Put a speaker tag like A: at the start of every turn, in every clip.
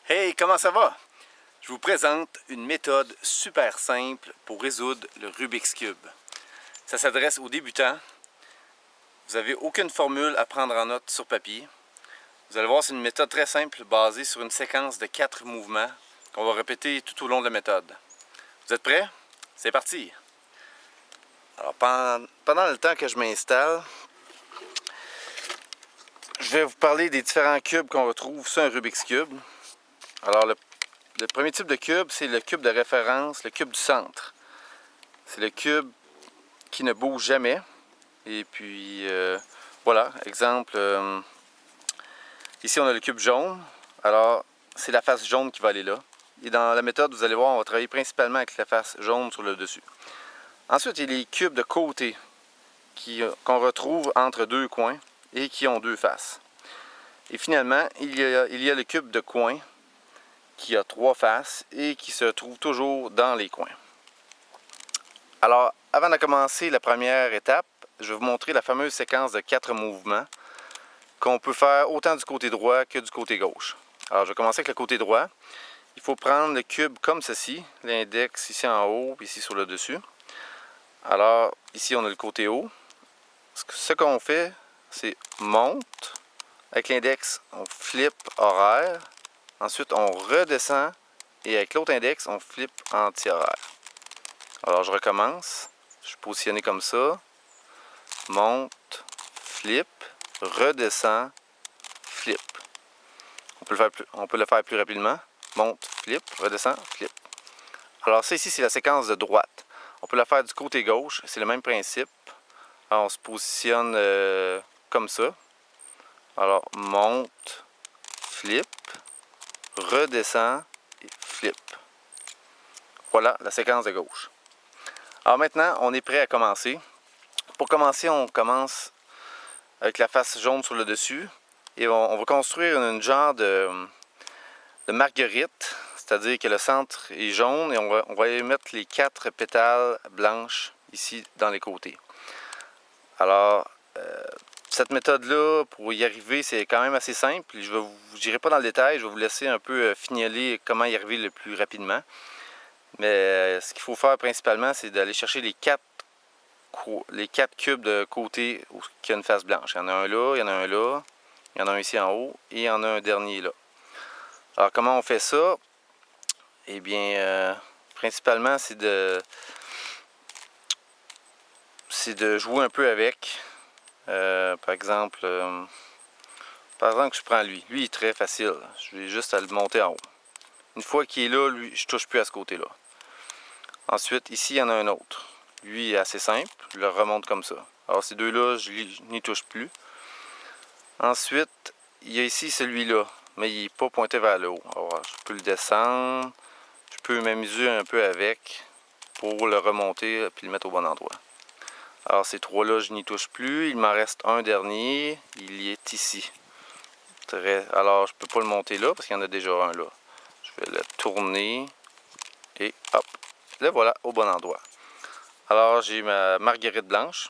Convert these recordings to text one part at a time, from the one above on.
A: Hey, comment ça va? Je vous présente une méthode super simple pour résoudre le Rubik's Cube. Ça s'adresse aux débutants. Vous n'avez aucune formule à prendre en note sur papier. Vous allez voir, c'est une méthode très simple basée sur une séquence de 4 mouvements qu'on va répéter tout au long de la méthode. Vous êtes prêts? C'est parti! Alors, pendant le temps que je m'installe, je vais vous parler des différents cubes qu'on retrouve sur un Rubik's Cube. Alors, le premier type de cube, c'est le cube de référence, le cube du centre. C'est le cube qui ne bouge jamais. Et puis, voilà, exemple, ici on a le cube jaune. Alors, c'est la face jaune qui va aller là. Et dans la méthode, vous allez voir, on va travailler principalement avec la face jaune sur le dessus. Ensuite, il y a les cubes de côté qu'on retrouve entre deux coins et qui ont deux faces. Et finalement, il y a le cube de coin qui a 3 faces et qui se trouve toujours dans les coins. Alors, avant de commencer la première étape, je vais vous montrer la fameuse séquence de 4 mouvements qu'on peut faire autant du côté droit que du côté gauche. Alors, je vais commencer avec le côté droit. Il faut prendre le cube comme ceci, l'index ici en haut, ici sur le dessus. Alors, ici on a le côté haut. Ce qu'on fait, c'est monte. Avec l'index, on flippe horaire. Ensuite, on redescend et avec l'autre index, on flippe anti-horaire. Alors, je recommence. Je suis positionné comme ça. Monte, flip, redescend, flip. On peut le faire plus rapidement. Monte, flip, redescend, flip. Alors, ça ici, c'est la séquence de droite. On peut la faire du côté gauche. C'est le même principe. Alors, on se positionne comme ça. Alors, monte, flip, redescend et flip. Voilà la séquence de gauche. Alors maintenant, on est prêt à commencer. Pour commencer, on commence avec la face jaune sur le dessus. Et on va construire une genre de marguerite. C'est-à-dire que le centre est jaune et on va y mettre les 4 pétales blanches ici dans les côtés. Alors, cette méthode-là, pour y arriver, c'est quand même assez simple. Je n'irai pas dans le détail, je vais vous laisser un peu fignoler comment y arriver le plus rapidement. Mais ce qu'il faut faire principalement, c'est d'aller chercher les 4 cubes de côté où il y a une face blanche. Il y en a un là, il y en a un là, il y en a un ici en haut et il y en a un dernier là. Alors comment on fait ça? Eh bien, principalement, c'est de jouer un peu avec. Par exemple, je prends lui. Lui, il est très facile. Je vais juste à le monter en haut. Une fois qu'il est là, lui, je touche plus à ce côté-là. Ensuite, ici, il y en a un autre. Lui, il est assez simple. Je le remonte comme ça. Alors, ces deux-là, je n'y touche plus. Ensuite, il y a ici celui-là, mais il n'est pas pointé vers le haut. Alors, je peux le descendre. Je peux m'amuser un peu avec pour le remonter et le mettre au bon endroit. Alors, ces trois-là, je n'y touche plus. Il m'en reste un dernier. Il y est ici. Alors, je ne peux pas le monter là parce qu'il y en a déjà un là. Je vais le tourner et hop, le voilà au bon endroit. Alors, j'ai ma marguerite blanche.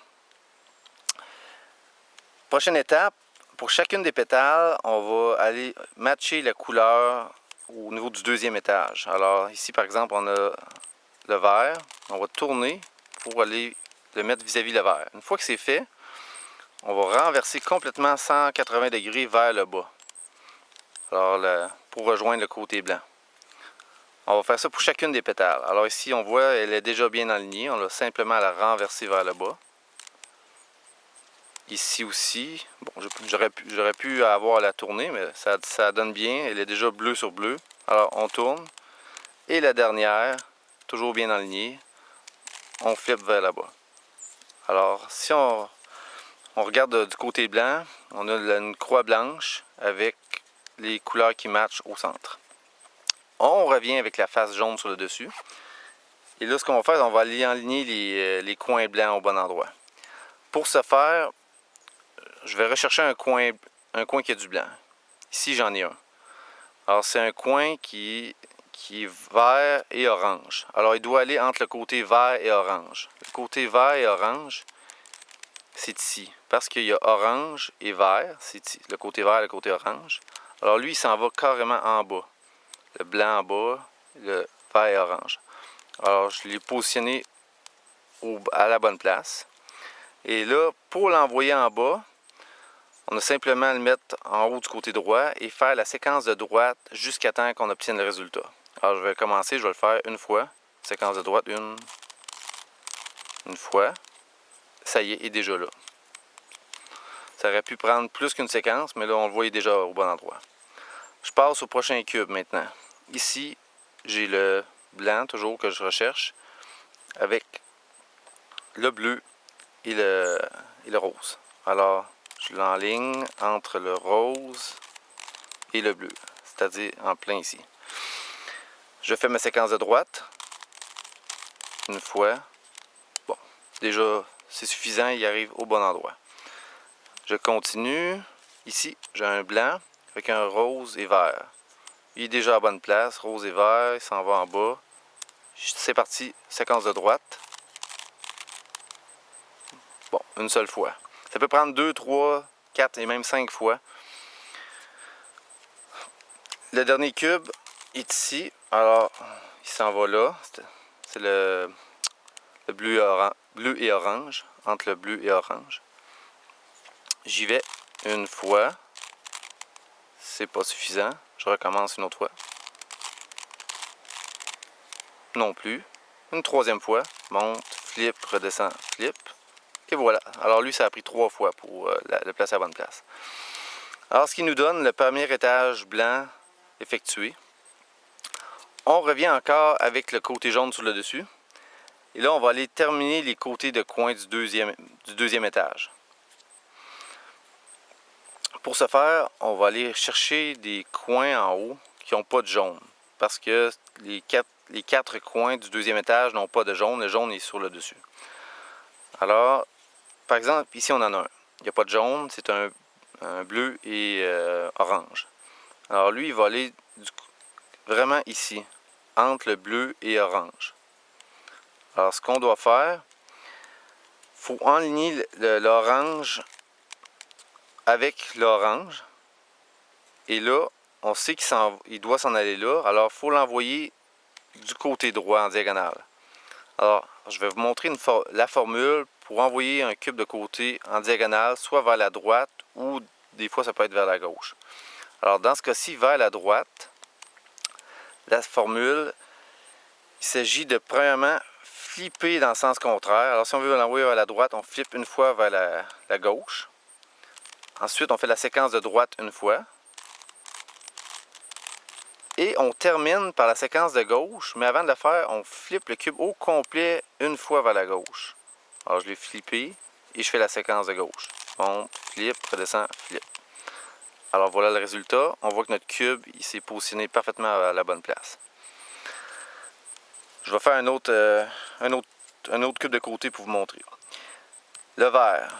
A: Prochaine étape, pour chacune des pétales, on va aller matcher la couleur au niveau du deuxième étage. Alors, ici, par exemple, on a le vert. On va tourner pour aller le mettre vis-à-vis le vert. Une fois que c'est fait, on va renverser complètement 180 degrés vers le bas. Alors, pour rejoindre le côté blanc. On va faire ça pour chacune des pétales. Alors ici, on voit, elle est déjà bien alignée. On a simplement à la renverser vers le bas. Ici aussi, bon, j'aurais pu avoir à la tourner, mais ça donne bien. Elle est déjà bleu sur bleu. Alors, on tourne. Et la dernière, toujours bien alignée, on flippe vers là-bas. Alors, si on regarde du côté blanc, on a une croix blanche avec les couleurs qui matchent au centre. On revient avec la face jaune sur le dessus. Et là, ce qu'on va faire, on va aller aligner les coins blancs au bon endroit. Pour ce faire, je vais rechercher un coin qui a du blanc. Ici, j'en ai un. Alors, c'est un coin qui est vert et orange. Alors, il doit aller entre le côté vert et orange. Le côté vert et orange, c'est ici. Parce qu'il y a orange et vert, c'est ici. Le côté vert et le côté orange. Alors, lui, il s'en va carrément en bas. le blanc en bas, le vert et orange. Alors je l'ai positionné à la bonne place. Et là, pour l'envoyer en bas, on a simplement à le mettre en haut du côté droit et faire la séquence de droite jusqu'à temps qu'on obtienne le résultat. Alors je vais commencer, je vais le faire une fois. Séquence de droite, une fois. Ça y est, il est déjà là. Ça aurait pu prendre plus qu'une séquence, mais là on le voit déjà au bon endroit. Je passe au prochain cube maintenant. Ici, j'ai le blanc toujours que je recherche avec le bleu et le rose. Alors, je l'enligne entre le rose et le bleu, c'est-à-dire en plein ici. Je fais ma séquence de droite une fois. Bon, déjà, c'est suffisant, il arrive au bon endroit. Je continue. Ici, j'ai un blanc avec un rose et vert. Il est déjà à la bonne place, rose et vert, il s'en va en bas. C'est parti, séquence de droite. Bon, une seule fois. Ça peut prendre 2, 3, 4 et même 5 fois. Le dernier cube est ici. Alors, il s'en va là. C'est le bleu et orange. Entre le bleu et orange. J'y vais une fois. C'est pas suffisant. Je recommence une autre fois. Non plus. Une troisième fois. Monte, flip, redescend, flip. Et voilà. Alors lui, ça a pris 3 fois pour le placer à la bonne place. Alors, ce qui nous donne le premier étage blanc effectué. On revient encore avec le côté jaune sur le dessus. Et là, on va aller terminer les côtés de coin du deuxième étage. Pour ce faire, on va aller chercher des coins en haut qui n'ont pas de jaune. Parce que les quatre coins du deuxième étage n'ont pas de jaune. Le jaune est sur le dessus. Alors, par exemple, ici on en a un. Il n'y a pas de jaune, c'est un bleu et orange. Alors lui, il va aller vraiment ici, entre le bleu et orange. Alors ce qu'on doit faire, il faut enligner l'orange avec l'orange. Et là, on sait qu'il doit s'en aller là, alors il faut l'envoyer du côté droit en diagonale. Alors, je vais vous montrer la formule pour envoyer un cube de côté en diagonale, soit vers la droite ou des fois ça peut être vers la gauche. Alors, dans ce cas-ci, vers la droite, la formule, il s'agit de premièrement flipper dans le sens contraire. Alors, si on veut l'envoyer vers la droite, on flippe une fois vers la gauche. Ensuite, on fait la séquence de droite une fois. Et on termine par la séquence de gauche, mais avant de le faire, on flippe le cube au complet une fois vers la gauche. Alors je l'ai flippé et je fais la séquence de gauche. Monte, flip, redescend, flip. Alors voilà le résultat. On voit que notre cube il s'est positionné parfaitement à la bonne place. Je vais faire un autre cube de côté pour vous montrer. Le vert.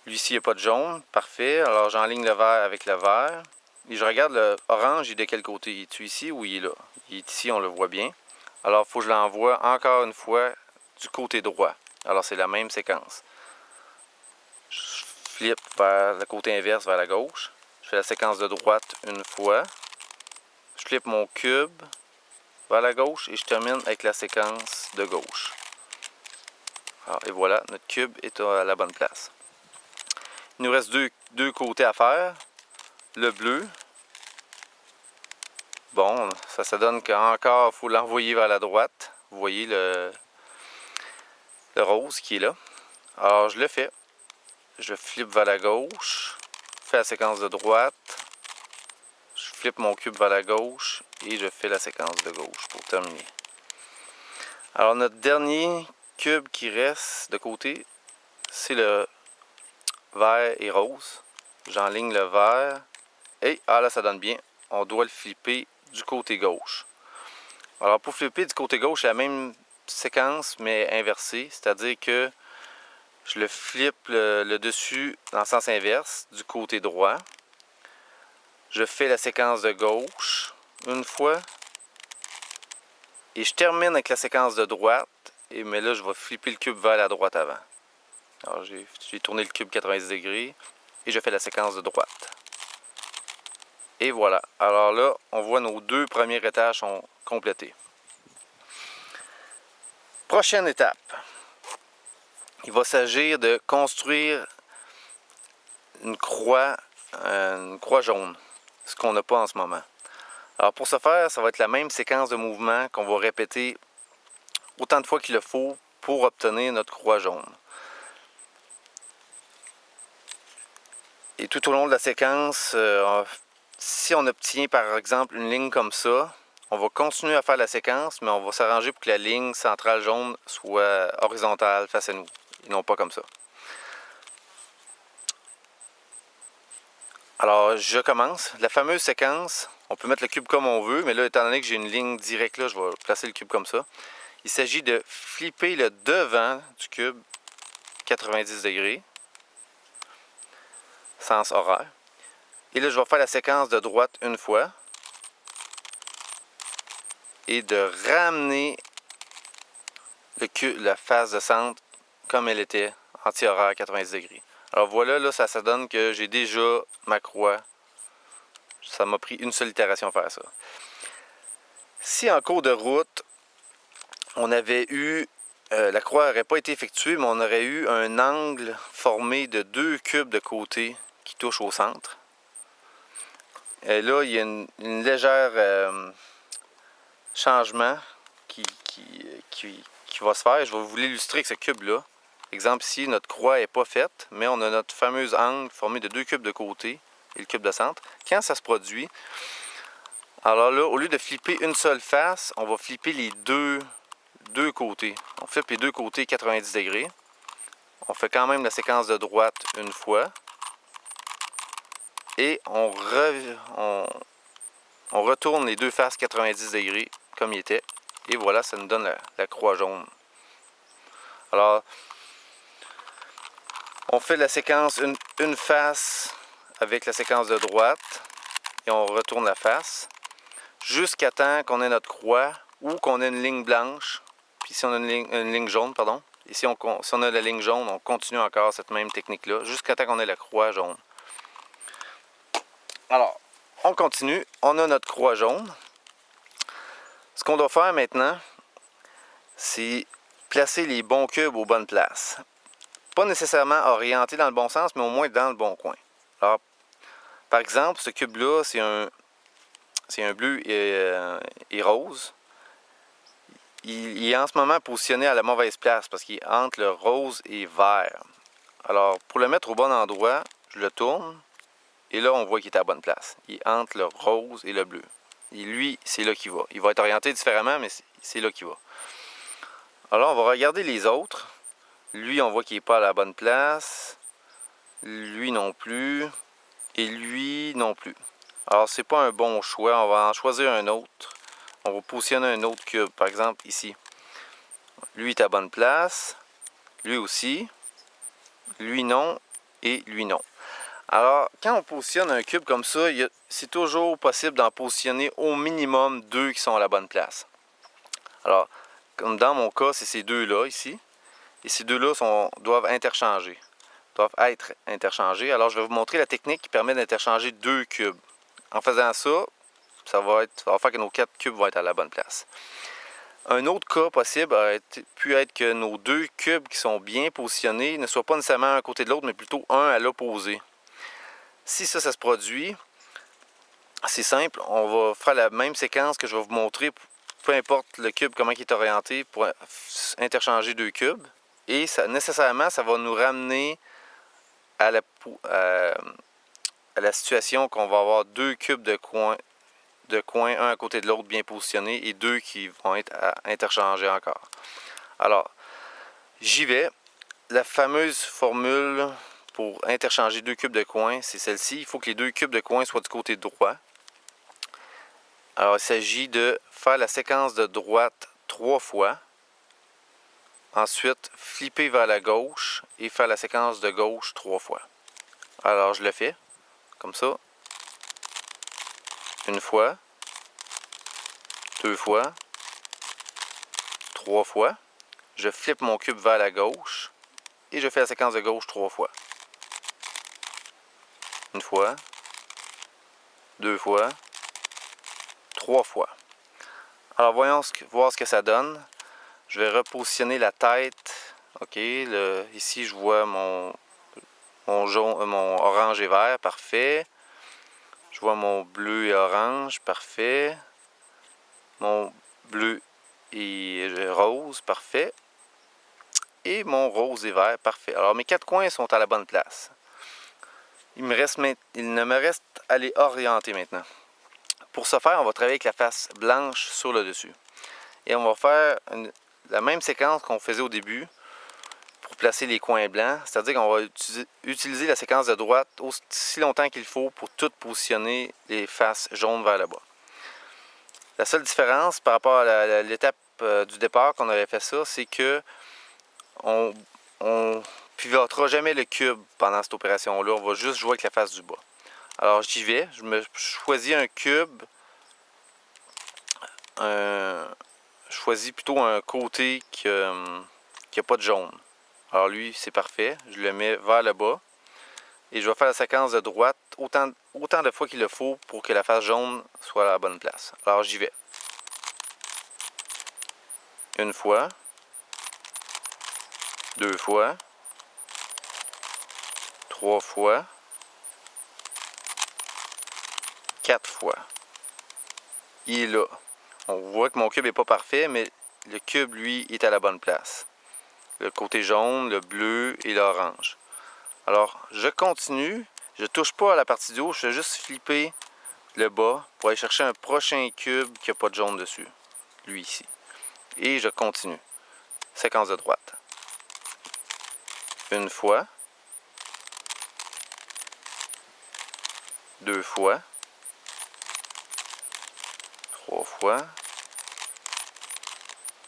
A: Lui-ci, il n'y a pas de jaune. Parfait. Alors j'enligne le vert avec le vert. Et je regarde le orange, il est de quel côté? Il est ici ou il est là? Il est ici, on le voit bien. Alors, il faut que je l'envoie encore une fois du côté droit. Alors, c'est la même séquence. Je flippe vers le côté inverse, vers la gauche. Je fais la séquence de droite une fois. Je flippe mon cube vers la gauche et je termine avec la séquence de gauche. Alors, et voilà, notre cube est à la bonne place. Il nous reste deux côtés à faire. Le bleu. Bon, ça donne qu'encore, il faut l'envoyer vers la droite. Vous voyez le rose qui est là. Alors, je le fais. Je flippe vers la gauche. Je fais la séquence de droite. Je flippe mon cube vers la gauche. Et je fais la séquence de gauche pour terminer. Alors, notre dernier cube qui reste de côté, c'est le vert et rose. J'enligne le vert. Et, là, ça donne bien. On doit le flipper du côté gauche. Alors pour flipper du côté gauche, c'est la même séquence mais inversée, c'est-à-dire que je le flippe le dessus dans le sens inverse du côté droit. Je fais la séquence de gauche une fois et je termine avec la séquence de droite, mais là je vais flipper le cube vers la droite avant. Alors j'ai tourné le cube 90 degrés et je fais la séquence de droite. Et voilà. Alors là, on voit nos 2 premiers étages sont complétés. Prochaine étape. Il va s'agir de construire une croix jaune, ce qu'on n'a pas en ce moment. Alors pour ce faire, ça va être la même séquence de mouvements qu'on va répéter autant de fois qu'il le faut pour obtenir notre croix jaune. Et tout au long de la séquence, si on obtient par exemple une ligne comme ça, on va continuer à faire la séquence, mais on va s'arranger pour que la ligne centrale jaune soit horizontale face à nous, et non pas comme ça. Alors, je commence. La fameuse séquence, on peut mettre le cube comme on veut, mais là, étant donné que j'ai une ligne directe là, je vais placer le cube comme ça. Il s'agit de flipper le devant du cube 90 degrés, sens horaire. Et là, je vais faire la séquence de droite une fois. Et de ramener la face de centre comme elle était, anti-horaire 90 degrés. Alors voilà, là, ça donne que j'ai déjà ma croix. Ça m'a pris une seule itération à faire ça. Si en cours de route, on avait eu, la croix n'aurait pas été effectuée, mais on aurait eu un angle formé de 2 cubes de côté qui touchent au centre. Et là, il y a une légère changement qui va se faire. Je vais vous l'illustrer avec ce cube-là. Exemple ici, notre croix n'est pas faite, mais on a notre fameux angle formé de 2 cubes de côté et le cube de centre. Quand ça se produit, alors là, au lieu de flipper une seule face, on va flipper les deux côtés. On flippe les 2 côtés 90 degrés. On fait quand même la séquence de droite une fois. Et on retourne les 2 faces 90 degrés comme il était. Et voilà, ça nous donne la croix jaune. Alors, on fait la séquence une face avec la séquence de droite et on retourne la face jusqu'à temps qu'on ait notre croix ou qu'on ait une ligne blanche. Puis si on a une ligne jaune, pardon. Et si on a la ligne jaune, on continue encore cette même technique-là jusqu'à temps qu'on ait la croix jaune. Alors, on continue. On a notre croix jaune. Ce qu'on doit faire maintenant, c'est placer les bons cubes aux bonnes places. Pas nécessairement orienté dans le bon sens, mais au moins dans le bon coin. Alors, par exemple, ce cube-là, c'est un bleu et rose. Il est en ce moment positionné à la mauvaise place parce qu'il est entre le rose et vert. Alors, pour le mettre au bon endroit, je le tourne et là, on voit qu'il est à la bonne place. Il est entre le rose et le bleu. Et lui, c'est là qu'il va. Il va être orienté différemment, mais c'est là qu'il va. Alors, on va regarder les autres. Lui, on voit qu'il n'est pas à la bonne place. Lui non plus. Et lui non plus. Alors, c'est pas un bon choix. On va en choisir un autre. On va positionner un autre cube. Par exemple, ici. Lui est à bonne place. Lui aussi. Lui non. Et lui non. Alors, quand on positionne un cube comme ça, c'est toujours possible d'en positionner au minimum 2 qui sont à la bonne place. Alors, comme dans mon cas, c'est ces deux-là ici. Et ces deux-là doivent être interchangés. Alors, je vais vous montrer la technique qui permet d'interchanger 2 cubes. En faisant ça, ça va faire que nos 4 cubes vont être à la bonne place. Un autre cas possible aurait pu être que nos 2 cubes qui sont bien positionnés ne soient pas nécessairement un à côté de l'autre, mais plutôt un à l'opposé. Si ça se produit, c'est simple, on va faire la même séquence que je vais vous montrer, peu importe le cube, comment il est orienté, pour interchanger 2 cubes. Et nécessairement, ça va nous ramener à la situation qu'on va avoir 2 cubes de coin, un à côté de l'autre bien positionnés et 2 qui vont être interchangés encore. Alors, j'y vais. La fameuse formule pour interchanger 2 cubes de coin, c'est celle-ci. Il faut que les 2 cubes de coin soient du côté droit. Alors, il s'agit de faire la séquence de droite 3 fois. Ensuite, flipper vers la gauche et faire la séquence de gauche 3 fois. Alors, je le fais comme ça. Une fois, 2 fois, 3 fois. Je flippe mon cube vers la gauche et je fais la séquence de gauche 3 fois. Une fois, 2 fois, 3 fois. Alors voyons voir ce que ça donne. Je vais repositionner la tête. OK, ici je vois mon jaune, mon orange et vert, parfait. Je vois mon bleu et orange, parfait. Mon bleu et rose, parfait. Et mon rose et vert, parfait. Alors mes 4 coins sont à la bonne place. Il ne me reste à les orienter maintenant. Pour ce faire, on va travailler avec la face blanche sur le dessus. Et on va faire la même séquence qu'on faisait au début pour placer les coins blancs. C'est-à-dire qu'on va utiliser la séquence de droite aussi longtemps qu'il faut pour tout positionner les faces jaunes vers le bas. La seule différence par rapport à l'étape du départ qu'on avait fait ça, c'est que on pivotera jamais le cube pendant cette opération-là. On va juste jouer avec la face du bas. Alors j'y vais. Je me choisis un cube. Je choisis plutôt un côté qui n'a pas de jaune. Alors lui, c'est parfait. Je le mets vers le bas. Et je vais faire la séquence de droite autant de fois qu'il le faut pour que la face jaune soit à la bonne place. Alors j'y vais. Une fois. 2 fois. 3 fois. 4 fois. Il est là. On voit que mon cube n'est pas parfait, mais le cube, lui, est à la bonne place. Le côté jaune, le bleu et l'orange. Alors, je continue. Je ne touche pas à la partie du haut. Je fais juste flipper le bas pour aller chercher un prochain cube qui n'a pas de jaune dessus. Lui ici. Et je continue. Séquence de droite. Une fois. 2 fois. 3 fois.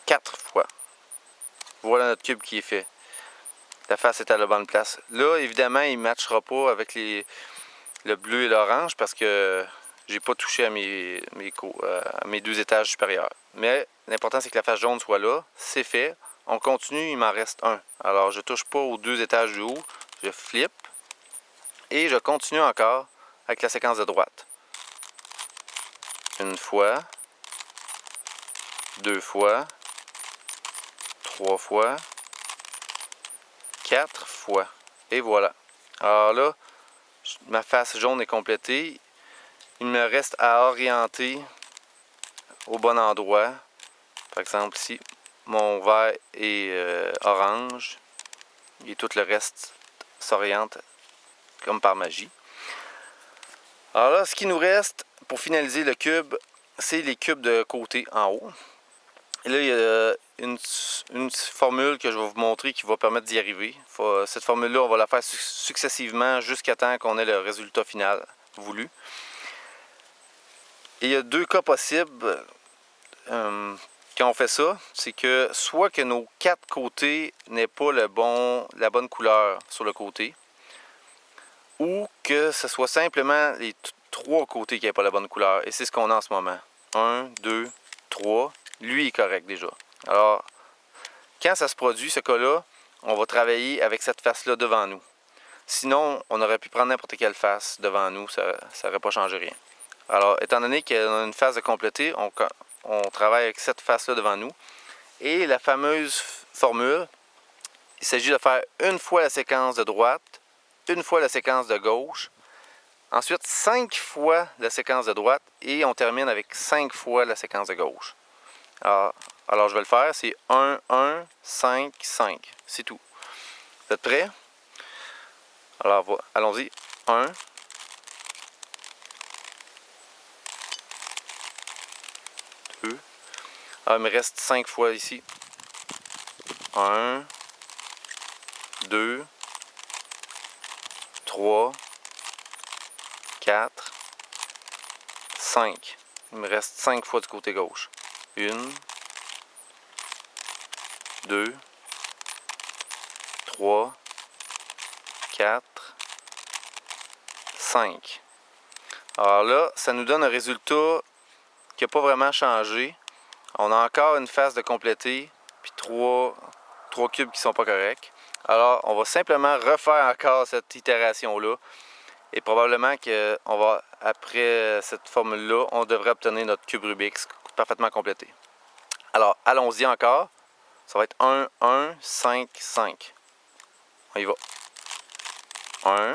A: 4 fois. Voilà notre cube qui est fait. La face est à la bonne place. Là, évidemment, il ne matchera pas avec le bleu et l'orange parce que j'ai pas touché à mes 2 étages supérieurs. Mais l'important, c'est que la face jaune soit là. C'est fait. On continue, il m'en reste un. Alors, je touche pas aux 2 étages du haut. Je flippe. Et je continue encore avec la séquence de droite. Une fois. 2 fois. 3 fois. 4 fois. Et voilà. Alors là, ma face jaune est complétée. Il me reste à orienter au bon endroit. Par exemple, ici, mon vert est orange. Et tout le reste s'oriente comme par magie. Alors là, ce qui nous reste pour finaliser le cube, c'est les cubes de côté en haut. Et là, il y a une formule que je vais vous montrer qui va permettre d'y arriver. Cette formule-là, on va la faire successivement jusqu'à temps qu'on ait le résultat final voulu. Et il y a 2 cas possibles quand on fait ça. C'est que soit que nos 4 côtés n'aient pas la bonne couleur sur le côté, ou que ce soit simplement les 3 côtés qui n'aient pas la bonne couleur. Et c'est ce qu'on a en ce moment. 1, 2, 3. Lui est correct déjà. Alors, quand ça se produit, ce cas-là, on va travailler avec cette face-là devant nous. Sinon, on aurait pu prendre n'importe quelle face devant nous, ça n'aurait pas changé rien. Alors, étant donné qu'il y a une phase de compléter, on travaille avec cette face-là devant nous. Et la fameuse formule, il s'agit de faire une fois la séquence de droite, une fois la séquence de gauche, ensuite 5 fois la séquence de droite et on termine avec 5 fois la séquence de gauche. Alors je vais le faire, c'est 1, 1, 5, 5. C'est tout. Vous êtes prêts? Alors allons-y. 1. 2. Alors, il me reste 5 fois ici. 1. 2. 3. 4. 5. Il me reste 5 fois du côté gauche. 1, 2, 3, 4, 5. Alors là, ça nous donne un résultat qui n'a pas vraiment changé. On a encore une phase de compléter, puis 3 cubes qui ne sont pas corrects. Alors, on va simplement refaire encore cette itération-là. Et probablement que après cette formule-là, on devrait obtenir notre cube Rubik's parfaitement complété. Alors, allons-y encore. Ça va être 1, 1, 5, 5. On y va. 1,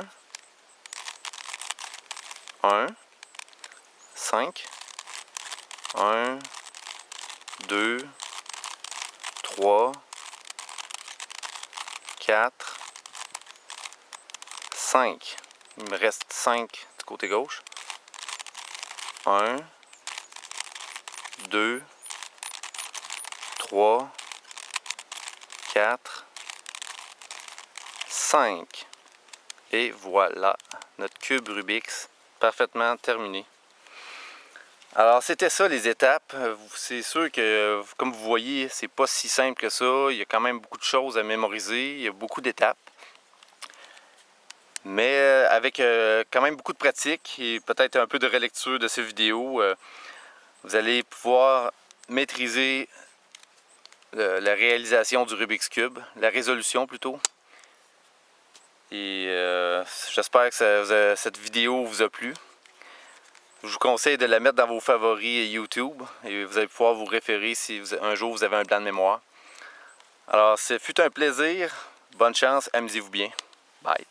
A: 1, 5, 1, 2, 3, 4, 5. Il me reste 5 du côté gauche. 1, 2, 3, 4, 5. Et voilà, notre cube Rubik's parfaitement terminé. Alors c'était ça les étapes. C'est sûr que comme vous voyez, c'est pas si simple que ça. Il y a quand même beaucoup de choses à mémoriser, il y a beaucoup d'étapes. Mais avec quand même beaucoup de pratique et peut-être un peu de relecture de ces vidéos, vous allez pouvoir maîtriser la réalisation du Rubik's Cube, la résolution plutôt. Et j'espère que cette vidéo vous a plu. Je vous conseille de la mettre dans vos favoris YouTube et vous allez pouvoir vous référer si un jour vous avez un blanc de mémoire. Alors, ce fut un plaisir. Bonne chance, amusez-vous bien. Bye.